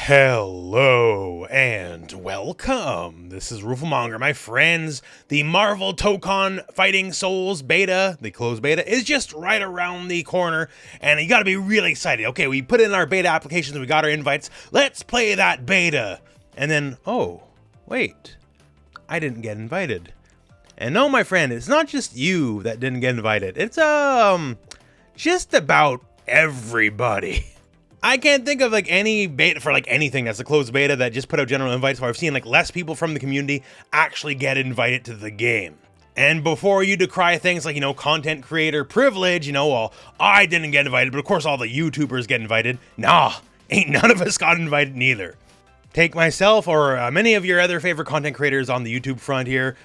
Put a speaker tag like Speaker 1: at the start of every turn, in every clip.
Speaker 1: Hello and welcome. This is rooflemonger, my friends. The Marvel Tokon Fighting Souls beta, the closed beta, is just right around the corner, and you gotta be really excited. Okay, we put in our beta applications, we got our invites, let's play that beta. And then, oh, wait, I didn't get invited. And no, my friend, it's not just you that didn't get invited. It's, just about everybody. I can't think of like any beta for like anything that's a closed beta that just put out general invites where I've seen like less people from the community actually get invited to the game. And before you decry things like, content creator privilege, well, I didn't get invited, but of course all the YouTubers get invited. Nah, ain't none of us got invited neither. Take myself or many of your other favorite content creators on the YouTube front here.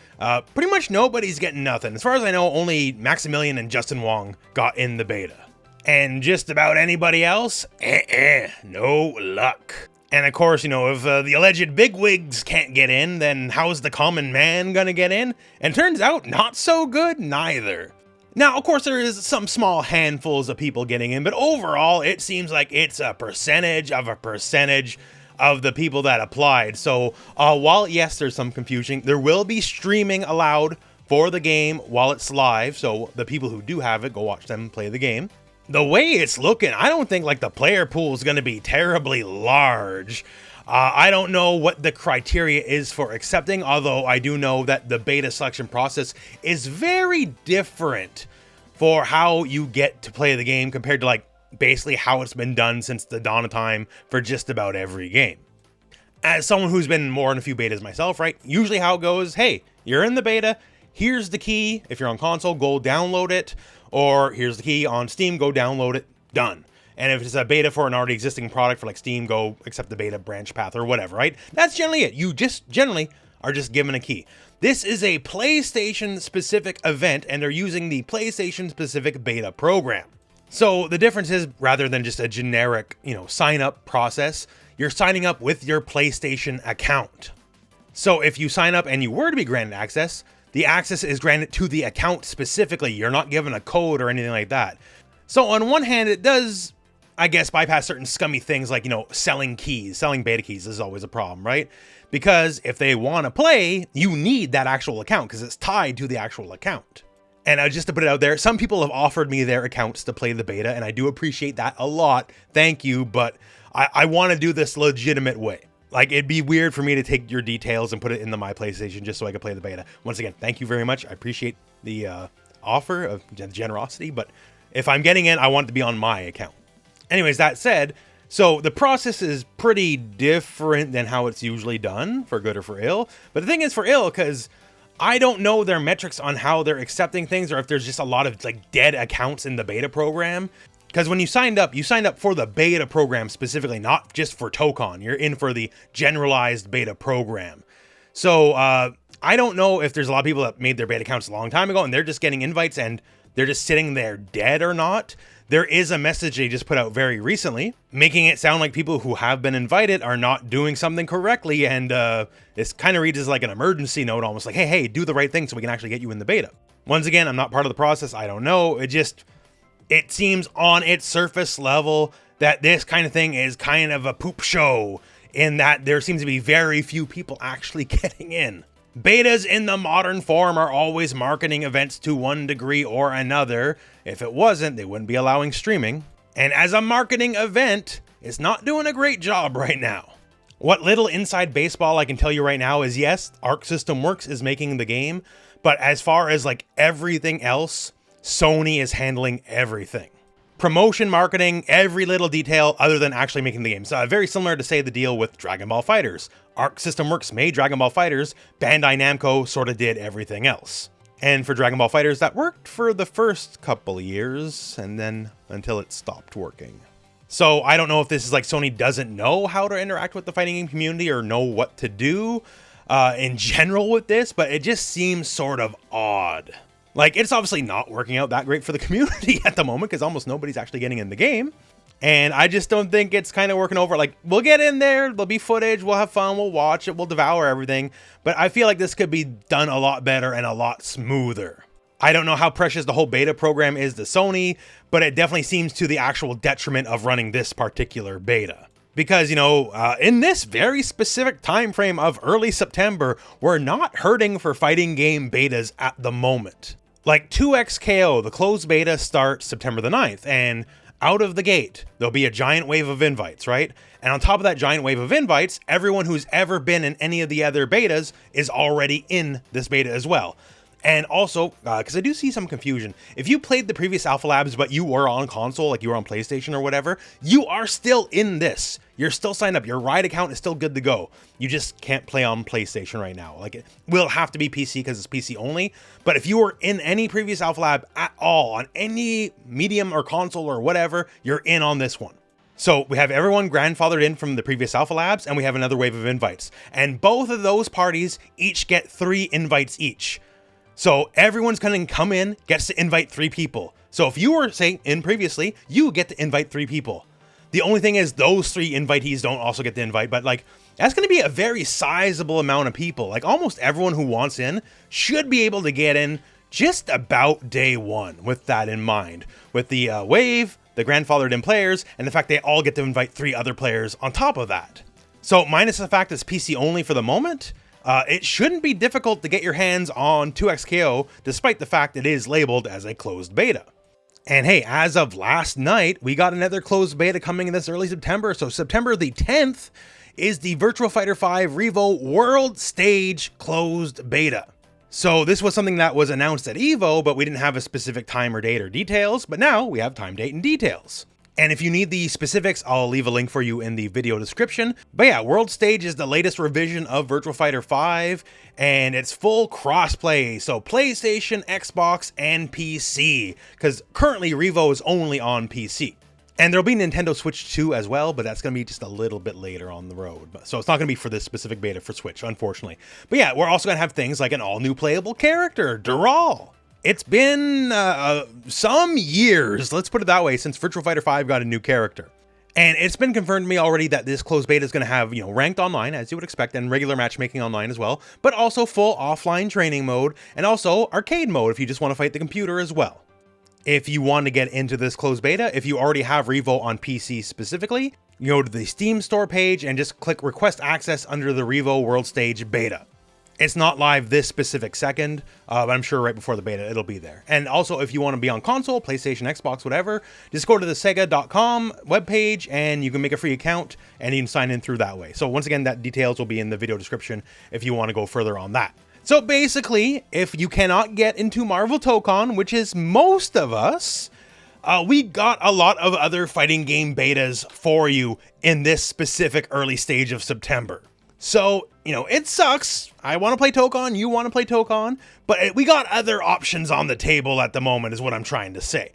Speaker 1: Pretty much nobody's getting nothing. As far as I know, only Maximilian and Justin Wong got in the beta. And just about anybody else, no luck. And of course, if the alleged bigwigs can't get in, then how's the common man gonna get in? And turns out, not so good neither. Now, of course, there is some small handfuls of people getting in, but overall, it seems like it's a percentage of the people that applied. So while, yes, there's some confusion, there will be streaming allowed for the game while it's live. So the people who do have it, go watch them play the game. The way it's looking, I don't think like the player pool is going to be terribly large. I don't know what the criteria is for accepting, although I do know that the beta selection process is very different for how you get to play the game compared to like basically how it's been done since the dawn of time for just about every game. As someone who's been more in a few betas myself, right? Usually how it goes, hey, you're in the beta, here's the key. If you're on console, go download it. Or here's the key on Steam, go download it, done. And if it's a beta for an already existing product for like Steam, go accept the beta branch path or whatever, right? That's generally it. You just generally are just given a key. This is a PlayStation specific event and they're using the PlayStation specific beta program. So the difference is rather than just a generic, sign up process, you're signing up with your PlayStation account. So if you sign up and you were to be granted access, the access is granted to the account specifically. You're not given a code or anything like that. So on one hand, it does, I guess, bypass certain scummy things like, selling beta keys is always a problem, right? Because if they want to play, you need that actual account because it's tied to the actual account. And just to put it out there, some people have offered me their accounts to play the beta, and I do appreciate that a lot. Thank you, but I want to do this legitimate way. Like, it'd be weird for me to take your details and put it into my PlayStation just so I could play the beta. Once again, thank you very much. I appreciate the offer of generosity, but if I'm getting in, I want it to be on my account. Anyways, that said, so the process is pretty different than how it's usually done, for good or for ill. But the thing is for ill, because I don't know their metrics on how they're accepting things or if there's just a lot of like dead accounts in the beta program. Because when you signed up for the beta program specifically, not just for Tokon. You're in for the generalized beta program. So I don't know if there's a lot of people that made their beta accounts a long time ago and they're just getting invites and they're just sitting there dead or not. There is a message they just put out very recently, making it sound like people who have been invited are not doing something correctly. And this kind of reads as like an emergency note, almost like, hey, do the right thing so we can actually get you in the beta. Once again, I'm not part of the process. I don't know. It seems on its surface level that this kind of thing is kind of a poop show in that there seems to be very few people actually getting in. Betas in the modern form are always marketing events to one degree or another. If it wasn't, they wouldn't be allowing streaming. And as a marketing event, it's not doing a great job right now. What little inside baseball I can tell you right now is yes, Arc System Works is making the game, but as far as like everything else, Sony is handling everything. Promotion, marketing, every little detail other than actually making the game. So very similar to say the deal with Dragon Ball FighterZ. Arc System Works made Dragon Ball FighterZ, Bandai Namco sort of did everything else. And for Dragon Ball FighterZ, that worked for the first couple of years and then until it stopped working. So I don't know if this is like Sony doesn't know how to interact with the fighting game community or know what to do in general with this, but it just seems sort of odd. Like, it's obviously not working out that great for the community at the moment because almost nobody's actually getting in the game. And I just don't think it's kind of working over. Like, we'll get in there, there'll be footage, we'll have fun, we'll watch it, we'll devour everything. But I feel like this could be done a lot better and a lot smoother. I don't know how precious the whole beta program is to Sony, but it definitely seems to the actual detriment of running this particular beta. Because, in this very specific time frame of early September, we're not hurting for fighting game betas at the moment. Like 2XKO, the closed beta starts September the 9th, and out of the gate, there'll be a giant wave of invites, right? And on top of that giant wave of invites, everyone who's ever been in any of the other betas is already in this beta as well. And also, because I do see some confusion, if you played the previous Alpha Labs, but you were on console, like you were on PlayStation or whatever, you are still in this. You're still signed up. Your Ride account is still good to go. You just can't play on PlayStation right now. Like, it will have to be PC because it's PC only. But if you were in any previous Alpha Lab at all, on any medium or console or whatever, you're in on this one. So we have everyone grandfathered in from the previous Alpha Labs, and we have another wave of invites. And both of those parties each get 3 invites each. So everyone's going to come in, gets to invite 3 people. So if you were, say, in previously, you get to invite 3 people. The only thing is those 3 invitees don't also get to invite, but like, that's going to be a very sizable amount of people. Like almost everyone who wants in should be able to get in just about day 1 with that in mind. With the wave, the grandfathered in players, and the fact they all get to invite 3 other players on top of that. So minus the fact it's PC only for the moment, it shouldn't be difficult to get your hands on 2XKO, despite the fact it is labeled as a closed beta. And hey, as of last night, we got another closed beta coming in this early September. So September the 10th is the Virtua Fighter 5 Revo World Stage closed beta. So this was something that was announced at EVO, but we didn't have a specific time or date or details, but now we have time, date, and details. And if you need the specifics, I'll leave a link for you in the video description. But yeah, World Stage is the latest revision of Virtua Fighter 5, and it's full crossplay, so PlayStation, Xbox, and PC, because currently Revo is only on PC. And there'll be Nintendo Switch 2 as well, but that's going to be just a little bit later on the road. So it's not going to be for this specific beta for Switch, unfortunately. But yeah, we're also going to have things like an all-new playable character, Dural. It's been some years, let's put it that way, since Virtua Fighter 5 got a new character. And it's been confirmed to me already that this closed beta is going to have, ranked online, as you would expect, and regular matchmaking online as well, but also full offline training mode, and also arcade mode if you just want to fight the computer as well. If you want to get into this closed beta, if you already have Revo on PC specifically, you go to the Steam store page and just click Request Access under the Revo World Stage Beta. It's not live this specific second, but I'm sure right before the beta it'll be there. And also, if you want to be on console, PlayStation, Xbox, whatever, just go to the Sega.com webpage and you can make a free account and you can sign in through that way. So once again, that details will be in the video description if you want to go further on that. So basically, if you cannot get into Marvel Tokon, which is most of us, we got a lot of other fighting game betas for you in this specific early stage of September. So, it sucks. I want to play Tokon, you want to play Tokon, but we got other options on the table at the moment is what I'm trying to say.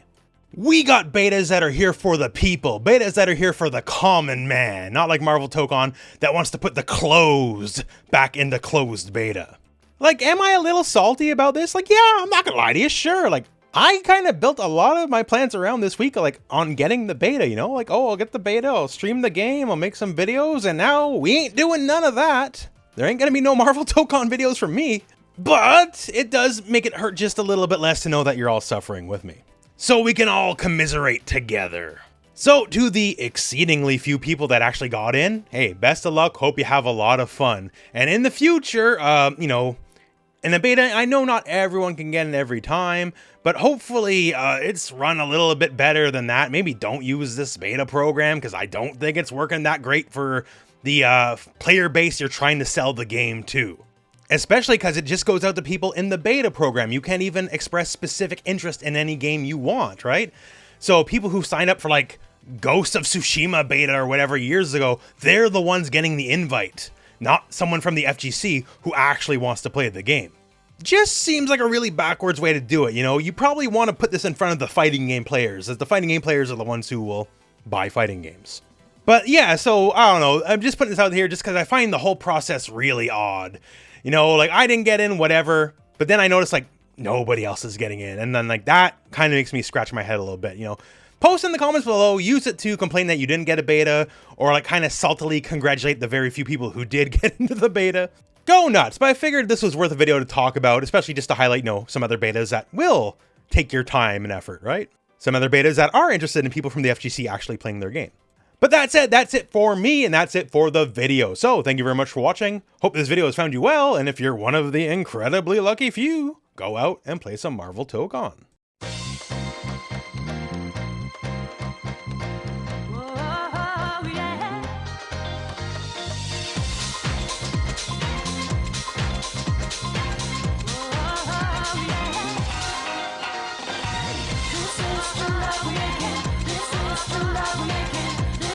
Speaker 1: We got betas that are here for the people, betas that are here for the common man, not like Marvel Tokon that wants to put the closed back into closed beta. Like, am I a little salty about this? Like, yeah, I'm not gonna lie to you, sure. Like, I kind of built a lot of my plans around this week, like, on getting the beta, Like, oh, I'll get the beta, I'll stream the game, I'll make some videos, and now we ain't doing none of that. There ain't gonna be no Marvel Tokon videos from me. But it does make it hurt just a little bit less to know that you're all suffering with me. So we can all commiserate together. So to the exceedingly few people that actually got in, hey, best of luck, hope you have a lot of fun. And in the future, in the beta, I know not everyone can get in every time, but hopefully it's run a little bit better than that. Maybe don't use this beta program because I don't think it's working that great for the player base you're trying to sell the game to. Especially because it just goes out to people in the beta program. You can't even express specific interest in any game you want, right? So people who signed up for like Ghost of Tsushima beta or whatever years ago, they're the ones getting the invite. Not someone from the FGC who actually wants to play the game. Just seems like a really backwards way to do it, You probably want to put this in front of the fighting game players, as the fighting game players are the ones who will buy fighting games. But yeah, so I don't know, I'm just putting this out here just because I find the whole process really odd. Like I didn't get in, whatever, but then I noticed like nobody else is getting in, and then like that kind of makes me scratch my head a little bit, Post in the comments below, use it to complain that you didn't get a beta, or like kind of saltily congratulate the very few people who did get into the beta. Go nuts, but I figured this was worth a video to talk about, especially just to highlight, some other betas that will take your time and effort, right? Some other betas that are interested in people from the FGC actually playing their game. But that's it for me, and that's it for the video. So thank you very much for watching. Hope this video has found you well, and if you're one of the incredibly lucky few, go out and play some Marvel Tokon.